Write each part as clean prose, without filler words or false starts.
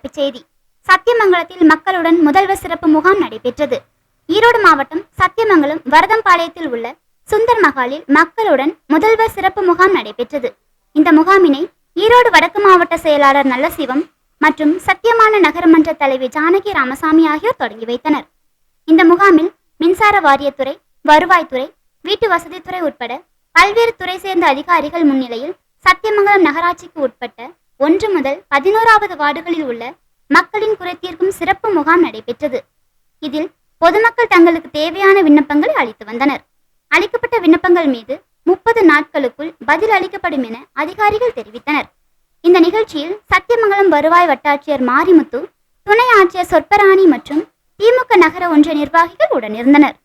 தலைப்புச் செய்தி. சத்தியமங்கலத்தில் மக்களுடன் முதல்வர் சிறப்பு முகாம் நடைபெற்றது. ஈரோடு மாவட்டம் சத்தியமங்கலம் வரதம்பாளையத்தில் உள்ள சுந்தர் மகாலில் மக்களுடன் முதல்வர் சிறப்பு முகாம் நடைபெற்றது. இந்த முகாமினை ஈரோடு வடக்கு மாவட்ட செயலாளர் நல்லசிவம் மற்றும் சத்தியமான நகரமன்ற தலைவி ஜானகி ராமசாமி ஆகியோர் தொடங்கி வைத்தனர். இந்த முகாமில் மின்சார வாரியத்துறை, வருவாய்த்துறை, வீட்டு வசதித்துறை உட்பட பல்வேறு துறை சேர்ந்த அதிகாரிகள் முன்னிலையில் சத்தியமங்கலம் நகராட்சிக்கு உட்பட்ட 1 முதல் 11வது வார்டுகளில் உள்ள மக்களின் குறை தீர்க்கும் சிறப்பு முகாம் நடைபெற்றது. இதில் பொதுமக்கள் தங்களுக்கு தேவையான விண்ணப்பங்களை அளித்து வந்தனர். அளிக்கப்பட்ட விண்ணப்பங்கள் மீது 30 நாட்களுக்குள் பதில் அளிக்கப்படும் என அதிகாரிகள் தெரிவித்தனர். இந்த நிகழ்ச்சியில் சத்தியமங்கலம் வருவாய் வட்டாட்சியர் மாரிமுத்து, துணை ஆட்சியர் சொற்பராணி மற்றும் திமுக நகர ஒன்றிய நிர்வாகிகள் உடனிருந்தனர்.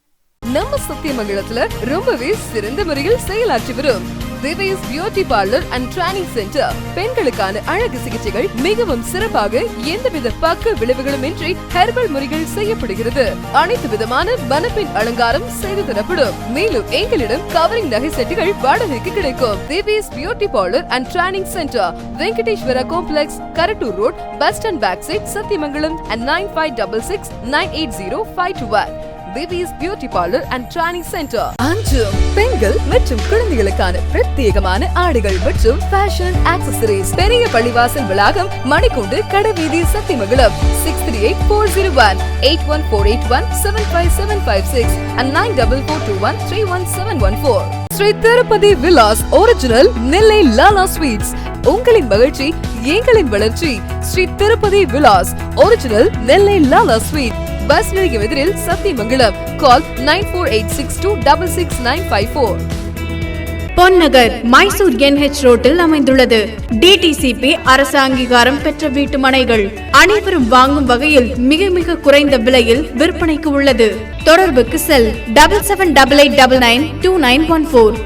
நம்ம சத்தியமங்கலத்துல ரொம்பவே சிறந்த முறையில் செயலாற்றி வரும் திவேஸ் beauty parlour and training centre பெண்களுக்கான அழகு சிகிச்சைகள் மிகவும் சிறப்பாக எந்தவித பக்க விளைவுகளும் இன்றி ஹெர்பல் முறைகள் செய்யப்படுகிறது. அனைத்து விதமான மணப்பெண் அலங்காரம் செய்து தரப்படும். மேலும் எங்களிடம் கவரிங் நகை செட்டுகள் வாடகைக்கு கிடைக்கும். திவேஸ் beauty parlour and training centre, Venkateswara complex, Karattur road, bus stand back side, Sathyamangalam and 9566980521. திவேஸ் beauty parlour and training centre. அஞ்சும் பெண்கள் மற்றும் குழந்தைகளுக்கான பிரத்யேகமான ஆடைகள் மற்றும் ஃபேஷன் ஆக்சசரிஸ். பெரிய பள்ளிவாசல் வளாகம், மணிக்கூண்டு, கடைவீதி, Sathyamangalam. 638401 81481 75756 and 9442131714. Sri Tirupati Vilas original Nellai Lala sweets. உங்களின் மகிழ்ச்சி எங்களின் வளர்ச்சி. Sri Tirupati Vilas original Nellai Lala sweet, bus நிலையம் எதிரில், சத்தியமங்கலம். கால் 9486266954. பொன்னகர் மைசூர் NH ரோட்டில் அமைந்துள்ளது. DTCP அரசு அங்கீகாரம் பெற்ற வீட்டு மனைகள் அனைவரும் வாங்கும் வகையில் மிக மிக குறைந்த விலையில் விற்பனைக்கு உள்ளது. தொடர்புக்கு செல் 7788992914.